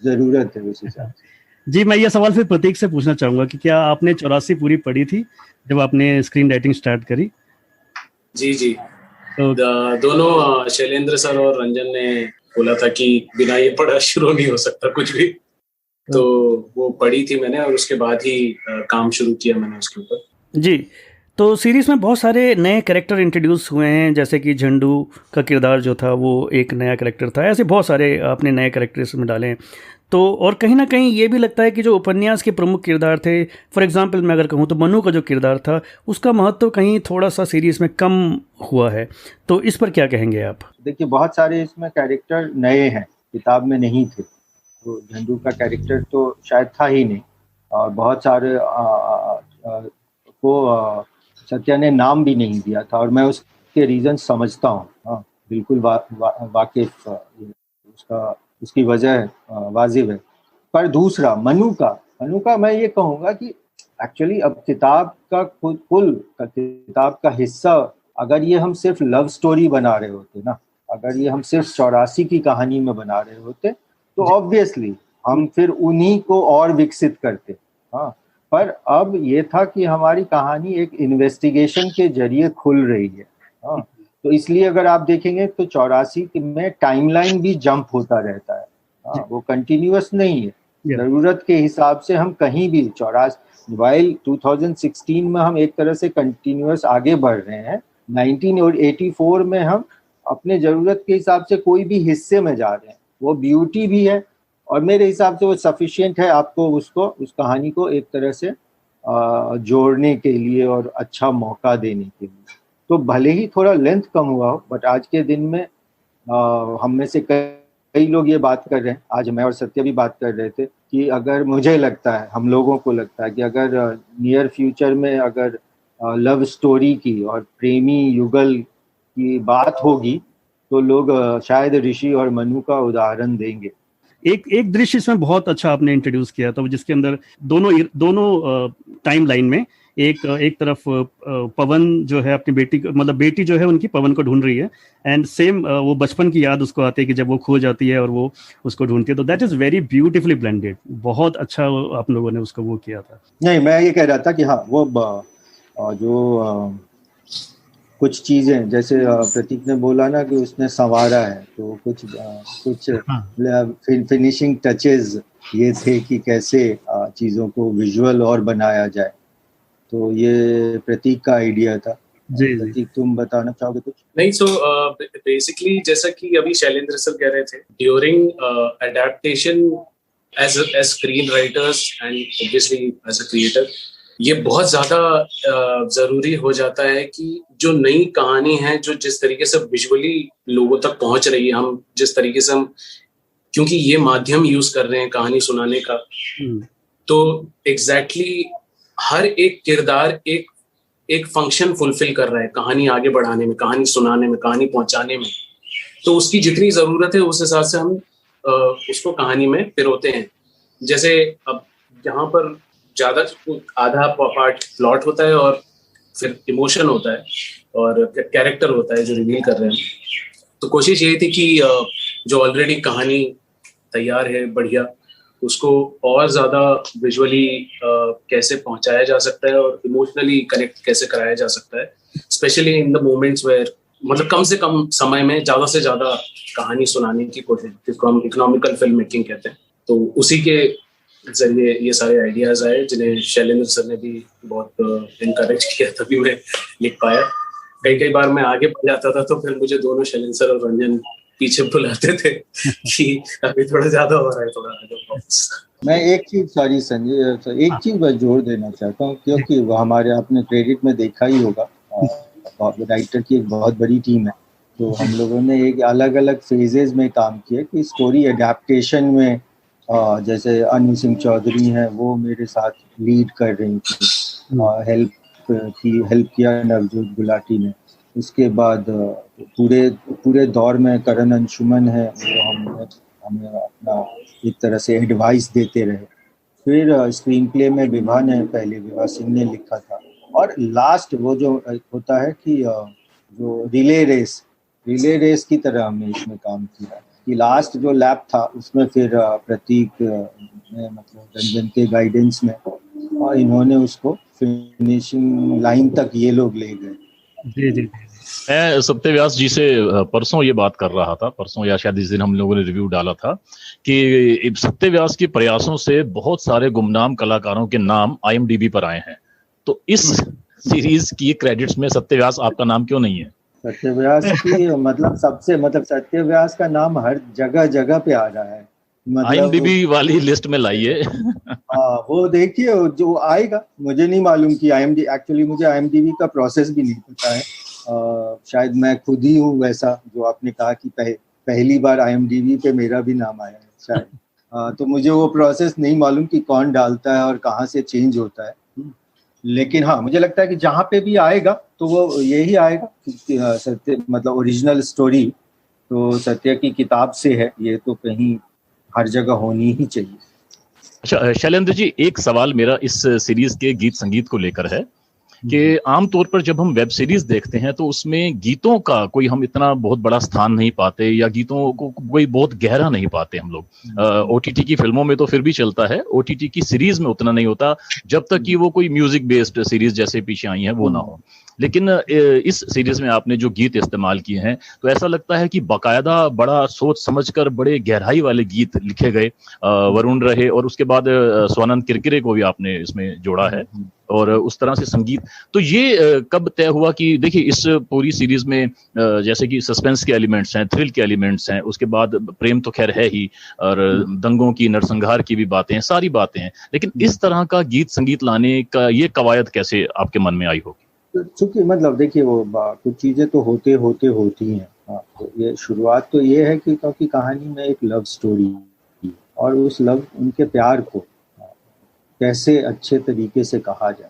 C: ज़रूरत है उस हिसाब से।
A: जी, मैं ये सवाल फिर प्रतीक से पूछना चाहूँगा कि क्या आपने 84 पूरी पढ़ी थी जब आपने स्क्रीन राइटिंग स्टार्ट करी?
D: जी। तो दोनों शैलेंद्र सर और रंजन ने बोला था कि बिना ये पढ़ा शुरू नहीं हो सकता कुछ भी, तो वो पढ़ी थी मैंने, और उसके बाद ही काम शुरू किया मैंने उसके ऊपर।
A: जी, तो सीरीज़ में बहुत सारे नए कैरेक्टर इंट्रोड्यूस हुए हैं, जैसे कि झंडू का किरदार जो था वो एक नया कैरेक्टर था। ऐसे बहुत सारे आपने नए कैरेक्टर इसमें डाले हैं। तो और कहीं ना कहीं ये भी लगता है कि जो उपन्यास के प्रमुख किरदार थे, फॉर एग्जांपल मैं अगर कहूँ तो मनु का जो किरदार था उसका महत्व कहीं थोड़ा सा सीरीज़ में कम हुआ है। तो इस पर क्या कहेंगे आप?
C: देखिए, बहुत सारे इसमें कैरेक्टर नए हैं, किताब में नहीं थे। तो झंडू का कैरेक्टर तो शायद था ही नहीं, और बहुत सारे को सत्या ने नाम भी नहीं दिया था, और मैं उसके रीज़न समझता हूँ। बिल्कुल वाकिफ उसकी वजह वाजिब है। पर दूसरा मनु का अनुका, मैं ये कहूँगा कि एक्चुअली अब किताब का किताब का हिस्सा, अगर ये हम सिर्फ लव स्टोरी बना रहे होते ना, अगर ये हम सिर्फ 84 की कहानी में बना रहे होते तो ऑब्वियसली हम फिर उन्हीं को और विकसित करते। हाँ, पर अब ये था कि हमारी कहानी एक इन्वेस्टिगेशन के जरिए खुल रही है। हाँ, तो इसलिए अगर आप देखेंगे तो 84 में टाइमलाइन भी जंप होता रहता है। हाँ, वो कंटिन्यूअस नहीं है। जरूरत के हिसाब से हम कहीं भी 84 वाइल 2016 में हम एक तरह से कंटिन्यूअस आगे बढ़ रहे हैं, 1984 में हम अपने जरूरत के हिसाब से कोई भी हिस्से में जा रहे हैं। वो ब्यूटी भी है और मेरे हिसाब से वो सफिशिएंट है आपको उस कहानी को एक तरह से जोड़ने के लिए और अच्छा मौका देने के लिए। तो भले ही थोड़ा लेंथ कम हुआ हो, बट आज के दिन में हम में से कई लोग ये बात कर रहे हैं, आज मैं और सत्य भी बात कर रहे थे कि अगर मुझे लगता है, हम लोगों को लगता है कि अगर नियर फ्यूचर में अगर लव स्टोरी की और प्रेमी युगल की बात होगी तो लोग शायद ऋषि और मनु का उदाहरण देंगे।
A: एक दृश्य इसमें बहुत अच्छा आपने इंट्रोड्यूस किया था, जिसके अंदर दोनों टाइम लाइन में एक तरफ पवन जो है अपनी बेटी, मतलब बेटी जो है उनकी पवन को ढूंढ रही है, एंड सेम वो बचपन की याद उसको आती है कि जब वो खो जाती है और वो उसको ढूंढती है। तो that is very beautifully blended, बहुत अच्छा आप लोगों ने उसको वो किया था।
C: नहीं, मैं ये कह रहा था कि हाँ, वो जो कुछ चीजें जैसे प्रतीक ने बोला ना कि उसने संवारा है, तो कुछ फिनिशिंग टचेस ये थे कि कैसे चीजों को विजुअल और बनाया जाए। तो ये प्रतीक का आइडिया था।
A: जी,
C: प्रतीक, तुम बताना चाहोगे कुछ?
D: नहीं, सो बेसिकली जैसा कि अभी शैलेंद्र सर कह रहे थे, during adaptation as screen writers and obviously as a creator, ये बहुत ज्यादा जरूरी हो जाता है कि जो नई कहानी है, जो जिस तरीके से विजुअली लोगों तक पहुंच रही है, हम जिस तरीके से हम, क्योंकि ये माध्यम यूज कर रहे हैं कहानी सुनाने का, तो एग्जैक्टली हर एक किरदार एक फंक्शन फुलफिल कर रहा है कहानी आगे बढ़ाने में, कहानी सुनाने में, कहानी पहुंचाने में। तो उसकी जितनी जरूरत है उस हिसाब से हम उसको कहानी में पिरोते हैं। जैसे अब यहाँ पर ज्यादा आधा पार्ट प्लॉट होता है और फिर इमोशन होता है और कैरेक्टर होता है जो रिवील कर रहे हैं। तो कोशिश यही थी कि जो ऑलरेडी कहानी तैयार है बढ़िया, उसको और ज्यादा विजुअली कैसे पहुंचाया जा सकता है और इमोशनली कनेक्ट कैसे कराया जा सकता है, specially in the moments where, मतलब कम से कम समय में ज्यादा से ज्यादा कहानी सुनाने की कोशिश, जिसको हम इकोनॉमिकल फिल्म मेकिंग कहते हैं। तो उसी के जरिए ये सारे आइडियाज आए जिन्हें शैलेंद्र सर ने भी बहुत इनकरेज किया, तभी मैं लिख पाया। कई बार मैं आगे बढ़ जाता था तो फिर मुझे दोनों शैलेंद्र सर और रंजन पीछे बुलाते थे कि अभी थोड़ा ज्यादा हो रहा है, थोड़ा आगे।
C: मैं एक चीज, सॉरी संजय, एक चीज मैं जोड़ देना चाहता हूँ, क्योंकि वो हमारे आपने क्रेडिट में देखा ही होगा, राइटर की एक बहुत बड़ी टीम है। तो हम लोगों ने एक अलग अलग फेजेस में काम किया कि स्टोरी एडेप्टेशन में जैसे अनु सिंह चौधरी हैं, वो मेरे साथ लीड कर रही थी, हेल्प किया नवजोत गुलाटी ने। उसके बाद पूरे दौर में करण अंशुमन है, वो हमें अपना एक तरह से एडवाइस देते रहे। फिर स्क्रीन प्ले में विभा सिंह ने लिखा था, और लास्ट वो जो होता है कि जो रिले रेस की तरह हमने इसमें काम किया कि लास्ट जो लैप था उसमें फिर प्रतीक ने, मतलब रंजन के गाइडेंस में, और इन्होंने उसको फिनिशिंग लाइन तक ये लोग ले गए।
A: जी।
E: मैं सत्यव्यास जी से परसों ये बात कर रहा था, परसों या शायद इस दिन हम लोगों ने रिव्यू डाला था कि सत्यव्यास के प्रयासों से बहुत सारे गुमनाम कलाकारों के नाम IMDb पर आए हैं। तो इस सीरीज की क्रेडिट्स में सत्यव्यास आपका नाम क्यों नहीं है?
C: सत्यव्यास की मतलब सत्यव्यास का नाम हर जगह पे आ रहा है, मतलब
E: IMDb वाली लिस्ट में लाइए।
C: हाँ, वो देखिए जो आएगा। मुझे नहीं मालूम कि एक्चुअली मुझे IMDb का प्रोसेस भी नहीं पता है। शायद मैं खुद ही हूँ वैसा, जो आपने कहा कि पहली बार IMDb पे मेरा भी नाम आया है शायद। तो मुझे वो प्रोसेस नहीं मालूम कि कौन डालता है और कहाँ से चेंज होता है। लेकिन हाँ, मुझे लगता है कि जहाँ पे भी आएगा तो वो यही आएगा कि सत्य, मतलब ओरिजिनल स्टोरी तो सत्य की किताब से है, ये तो कहीं हर जगह होनी ही चाहिए।
E: अच्छा शैलेंद्र जी, एक सवाल मेरा इस सीरीज के गीत संगीत को लेकर है कि आमतौर पर जब हम वेब सीरीज देखते हैं तो उसमें गीतों का कोई हम इतना बहुत बड़ा स्थान नहीं पाते, या गीतों को कोई बहुत गहरा नहीं पाते हम लोग। ओटीटी की फिल्मों में तो फिर भी चलता है, ओटीटी की सीरीज में उतना नहीं होता जब तक कि वो कोई म्यूजिक बेस्ड सीरीज जैसे पीछे आई है वो ना हो। लेकिन इस सीरीज में आपने जो गीत इस्तेमाल किए हैं तो ऐसा लगता है कि बाकायदा बड़ा सोच समझकर बड़े गहराई वाले गीत लिखे गए। वरुण रहे और उसके बाद स्वानंद किरकिरे को भी आपने इसमें जोड़ा है, और उस तरह से संगीत। तो ये कब तय हुआ कि देखिए इस पूरी सीरीज में जैसे कि सस्पेंस के एलिमेंट्स हैं, थ्रिल के एलिमेंट्स हैं, उसके बाद प्रेम तो खैर है ही, और दंगों की, नरसंहार की भी बातें हैं, सारी बातें हैं, लेकिन इस तरह का गीत संगीत लाने का ये कवायद कैसे आपके मन में आई होगी?
C: चूंकि मतलब देखिए वो कुछ चीजें तो होती हैं। तो ये शुरुआत तो ये है कि क्योंकि कहानी में एक लव स्टोरी थी, और उस उनके प्यार को कैसे अच्छे तरीके से कहा जाए,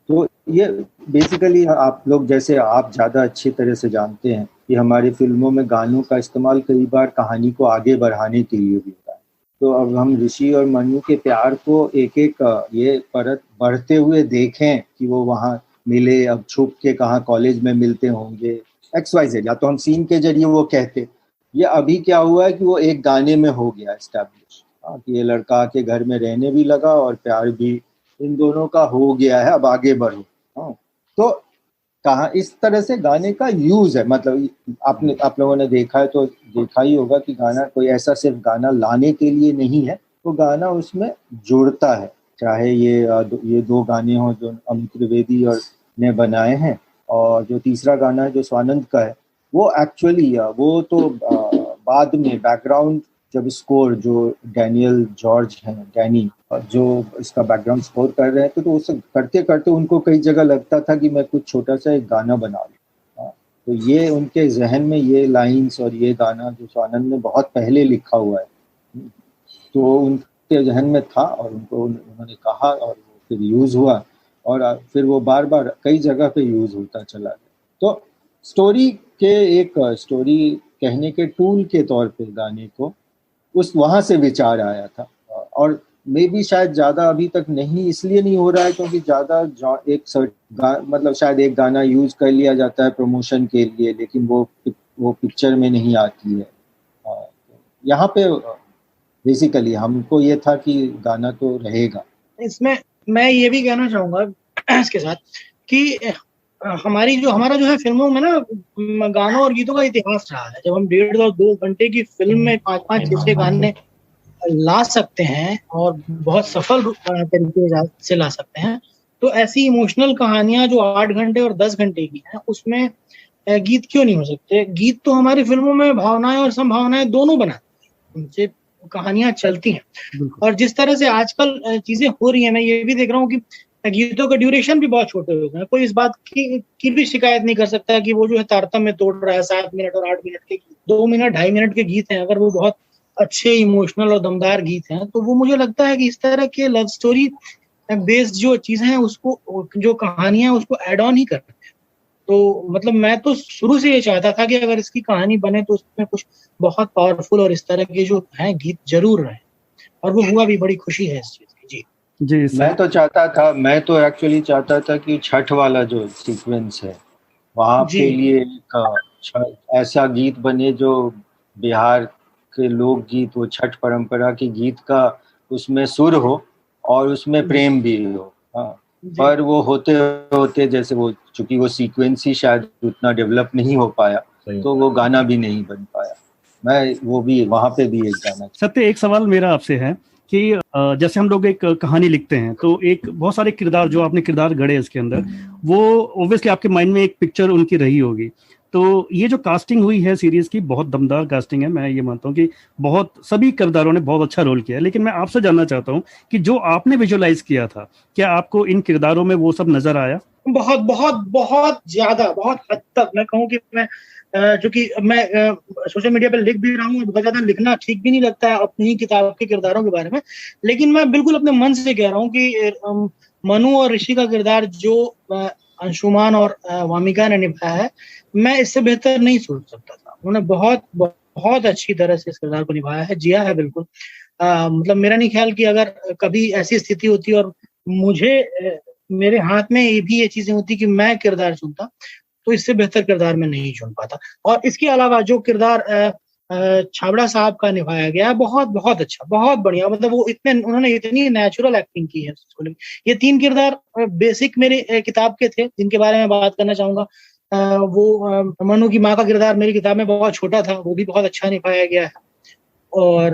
C: तो ये बेसिकली आप लोग जैसे आप ज़्यादा अच्छी तरह से जानते हैं कि हमारी फिल्मों में गानों का इस्तेमाल कई बार कहानी को आगे बढ़ाने के लिए भी होता है। तो अब हम ऋषि और मनु के प्यार को एक एक ये परत बढ़ते हुए देखें कि वो वहाँ मिले, अब छुप के कहाँ कॉलेज में मिलते होंगे, XYZ, या तो हम सीन के जरिए वो कहते। ये अभी क्या हुआ है कि वो एक गाने में हो गया एस्टैब्लिश, कि ये लड़का के घर में रहने भी लगा और प्यार भी इन दोनों का हो गया है, अब आगे बढ़ो। तो कहाँ इस तरह से गाने का यूज है, मतलब आप लोगों ने देखा है तो देखा ही होगा कि गाना कोई ऐसा सिर्फ गाना लाने के लिए नहीं है, वो गाना उसमें जुड़ता है। चाहे ये दो गाने हों जो अमित त्रिवेदी और ने बनाए हैं, और जो तीसरा गाना है जो स्वानंद का है, वो एक्चुअली वो तो बाद में बैकग्राउंड जब स्कोर जो डैनियल जॉर्ज हैं, डैनी जो इसका बैकग्राउंड स्कोर कर रहे थे, तो उसे करते करते उनको कई जगह लगता था कि मैं कुछ छोटा सा एक गाना बना लूँ। तो ये उनके जहन में ये लाइंस और ये गाना जो स्वानंद ने बहुत पहले लिखा हुआ है, तो उनके जहन में था और उन्होंने कहा और फिर यूज़ हुआ, और फिर वो बार बार कई जगह पे यूज़ होता चला गया। तो स्टोरी कहने के टूल के तौर पे गाने को वहाँ से विचार आया था, और मे भी शायद ज़्यादा अभी तक नहीं इसलिए नहीं हो रहा है क्योंकि ज़्यादा मतलब शायद एक गाना यूज़ कर लिया जाता है प्रमोशन के लिए, लेकिन वो पिक्चर में नहीं आती है। यहाँ पे बेसिकली हमको ये था कि गाना तो रहेगा। इसमें
B: मैं ये भी कहना चाहूँगा इसके साथ कि हमारा जो है फिल्मों में ना गानों और गीतों का इतिहास रहा है। जब हम 1.5 और 2 घंटे की फिल्म में 5-5 6 गाने ला सकते हैं और बहुत सफल तरीके से ला सकते हैं, तो ऐसी इमोशनल कहानियां जो 8 घंटे और 10 घंटे की हैं, उसमें गीत क्यों नहीं हो सकते? गीत तो हमारी फिल्मों में भावनाएं और संभावनाएं दोनों बनाते हैं, उनसे कहानियां चलती हैं। और जिस तरह से आजकल चीजें हो रही है, मैं ये भी देख रहा हूँ कि गीतों का ड्यूरेशन भी बहुत छोटे हो गए हैं। कोई इस बात की भी शिकायत नहीं कर सकता कि वो जो है तारतम्य तोड़ रहा है। 7 मिनट और 8 मिनट के 2 मिनट 2.5 मिनट के गीत हैं, अगर वो बहुत अच्छे इमोशनल और दमदार गीत हैं, तो वो मुझे लगता है कि इस तरह के लव स्टोरी बेस्ड जो चीजें हैं, उसको जो कहानियां हैं, उसको एड ऑन ही करते हैं। तो मतलब मैं तो शुरू से ये चाहता था कि अगर इसकी कहानी बने तो उसमें कुछ बहुत पावरफुल और इस तरह के जो हैं गीत जरूर रहे, और वो हुआ भी। बड़ी खुशी है इस चीज की।
C: जी, मैं तो एक्चुअली चाहता था कि छठ वाला जो सीक्वेंस है वहाँ के लिए एक ऐसा गीत बने जो बिहार के लोकगीत, वो छठ परंपरा की गीत का उसमें सुर हो और उसमें प्रेम भी हो। पर वो होते होते जैसे वो चूंकि वो सीक्वेंस ही शायद उतना डेवलप नहीं हो पाया, तो वो गाना भी नहीं बन पाया। मैं वो भी वहाँ पे भी एक गाना।
A: सत्य, एक सवाल मेरा आपसे है कि जैसे हम लोग एक कहानी लिखते हैं तो एक बहुत सारे किरदार जो आपने किरदार गढ़े इसके अंदर, वो ऑब्वियसली आपके माइंड में एक पिक्चर उनकी रही होगी। तो ये जो कास्टिंग हुई है सीरीज की, बहुत दमदार कास्टिंग है। मैं ये मानता हूँ कि बहुत सभी किरदारों ने बहुत अच्छा रोल किया है, लेकिन मैं आपसे जानना चाहता हूँ कि जो आपने विजुअलाइज किया था, क्या आपको इन किरदारों में वो सब नजर आया?
B: बहुत बहुत बहुत ज्यादा, बहुत हद तक। मैं कहूँ कि मैं चूंकि मैं सोशल मीडिया पर लिख भी रहा हूँ, बहुत ज्यादा लिखना ठीक भी नहीं लगता है अपनी ही किताब के किरदारों के बारे में, लेकिन मैं बिल्कुल अपने मन से कह रहा हूँ कि मनु और ऋषि का किरदार जो अंशुमान और वामिका ने निभाया है, मैं इससे बेहतर नहीं सोच सकता था। उन्होंने बहुत बहुत अच्छी तरह से इस किरदार को निभाया है, जिया है बिल्कुल। मतलब मेरा नहीं ख्याल कि अगर कभी ऐसी स्थिति होती और मुझे मेरे हाथ में ये भी ये चीजें होती कि मैं किरदार चुनता, तो इससे बेहतर किरदार मैं नहीं चुन पाता। और इसके अलावा जो किरदार छाबड़ा साहब का निभाया गया है, बहुत बहुत अच्छा, बहुत बढ़िया। मतलब वो उन्होंने इतनी नेचुरल एक्टिंग की है उसको लेकर। ये 3 किरदार बेसिक मेरे किताब के थे जिनके बारे में बात करना चाहूंगा। वो मनु की माँ का किरदार मेरी किताब में बहुत छोटा था, वो भी बहुत अच्छा निभाया गया है। और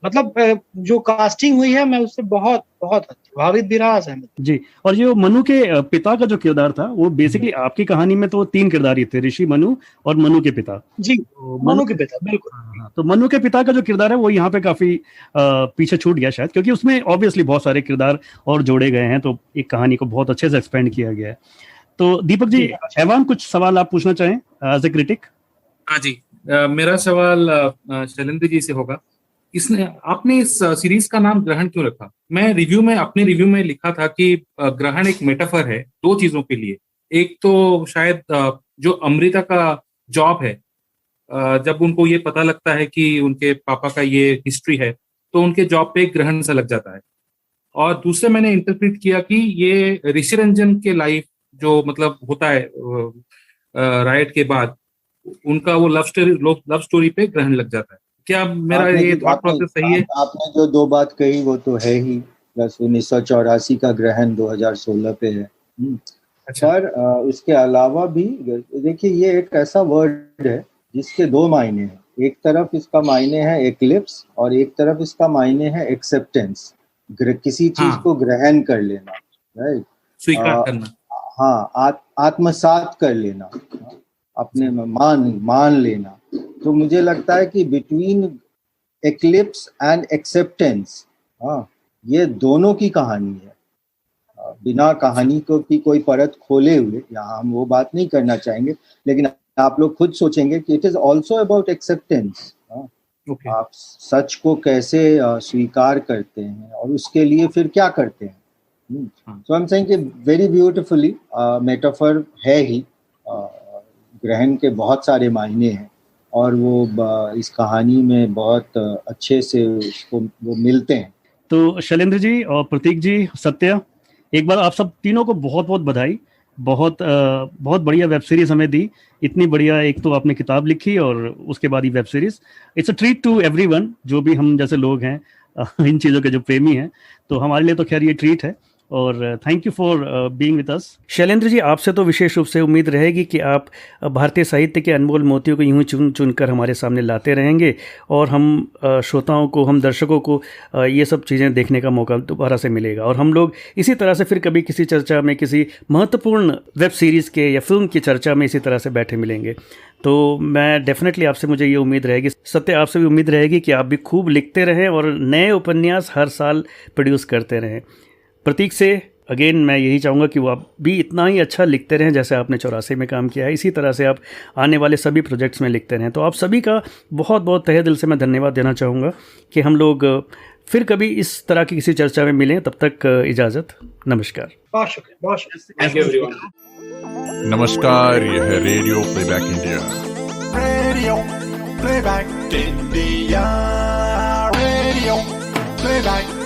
B: मतलब जो कास्टिंग हुई है, मैं उससे बहुत बहुत प्रभावित भी रहा सहमत
A: जी। और जो मनु के पिता का जो किरदार था, वो बेसिकली आपकी कहानी में तो 3 किरदार ही थे, ऋषि, मनु और मनु के पिता।
B: जी,
A: तो
B: मनु के पिता, बिल्कुल।
A: तो मनु के पिता का जो किरदार है वो यहाँ पे काफी पीछे छूट गया शायद, क्योंकि उसमें ऑब्वियसली बहुत सारे किरदार और जोड़े गए हैं, तो एक कहानी को बहुत अच्छे से एक्सपेंड किया गया है। तो दीपक जी, एवान कुछ सवाल आप पूछना चाहें एज ए क्रिटिक?
F: हाँ जी, मेरा सवाल शैलेंद्र जी से होगा। आपने इस सीरीज का नाम ग्रहण क्यों रखा? मैं अपने रिव्यू में लिखा था कि ग्रहण एक मेटाफर है 2 चीजों के लिए। एक तो शायद जो अमृता का जॉब है, जब उनको ये पता लगता है कि उनके पापा का ये हिस्ट्री है, तो उनके जॉब पे एक ग्रहण सा लग जाता है। और दूसरे मैंने इंटरप्रेट किया कि ये ऋषि रंजन के लाइफ जो मतलब होता है राइट के बाद, उनका वो लव स्टोरी पे ग्रहण लग जाता है। क्या मेरा ये थॉट प्रोसेस सही है?
C: आपने जो 2 बात कही वो तो है ही, प्लस 1984 का ग्रहण 2016 पे है।
F: अच्छा।
C: पर उसके अलावा भी देखिए, ये एक ऐसा वर्ड है जिसके 2 मायने हैं। एक तरफ इसका मायने है एक्लिप्स और एक तरफ इसका मायने है एक्सेप्टेंस, किसी चीज को ग्रहण कर लेना, राइट,
F: स्वीकार करना।
C: हाँ, आत्मसात कर लेना, अपने में मान लेना। तो मुझे लगता है कि बिटवीन एक्लिप्स एंड एक्सेप्टेंस, हाँ, ये दोनों की कहानी है। बिना कहानी को की कोई परत खोले हुए यहाँ हम वो बात नहीं करना चाहेंगे, लेकिन आप लोग खुद सोचेंगे कि it is also about acceptance. आप सच को कैसे स्वीकार करते हैं और उसके लिए फिर क्या करते हैं। सो आई एम सेइंग कि वेरी ब्यूटिफुली मेटाफर है ही। ग्रहण के बहुत सारे मायने हैं और वो इस कहानी में बहुत अच्छे से उसको वो मिलते हैं।
A: तो शैलेंद्र जी और प्रतीक जी, सत्या, एक बार आप सब तीनों को बहुत बहुत बधाई। बहुत बढ़िया वेब सीरीज हमें दी। इतनी बढ़िया, एक तो आपने किताब लिखी और उसके बाद ही web series. It's a treat to everyone, जो भी हम जैसे लोग हैं, इन चीज़ों के जो प्रेमी हैं, तो हमारे लिए तो खैर ये ट्रीट है। और thank you for being with us. Shailendra ji, आपसे तो विशेष रूप से उम्मीद रहेगी कि आप भारतीय साहित्य के अनमोल मोतियों को यूं ही चुन कर हमारे सामने लाते रहेंगे और हम श्रोताओं को, हम दर्शकों को ये सब चीज़ें देखने का मौका दोबारा से मिलेगा। और हम लोग इसी तरह से फिर कभी किसी चर्चा में, किसी महत्वपूर्ण वेब सीरीज़ के या फिल्म की चर्चा में इसी तरह से बैठे मिलेंगे। तो मैं डेफिनेटली आपसे, मुझे ये उम्मीद रहेगी, सत्य आपसे भी उम्मीद रहेगी कि आप भी खूब लिखते रहें और नए उपन्यास हर साल प्रोड्यूस करते रहें। प्रतीक से अगेन मैं यही चाहूँगा कि वो आप भी इतना ही अच्छा लिखते रहें जैसे आपने 84 में काम किया है, इसी तरह से आप आने वाले सभी प्रोजेक्ट्स में लिखते रहें। तो आप सभी का बहुत बहुत तहे दिल से मैं धन्यवाद देना चाहूँगा कि हम लोग फिर कभी इस तरह की किसी चर्चा में मिलें। तब तक इजाज़त, नमस्कार।
B: बहुत शुक्रिया, बहुत शुक्रिया।
D: Thank you everyone.
G: नमस्कार, यह है radio playback India.
H: Radio playback India, radio playback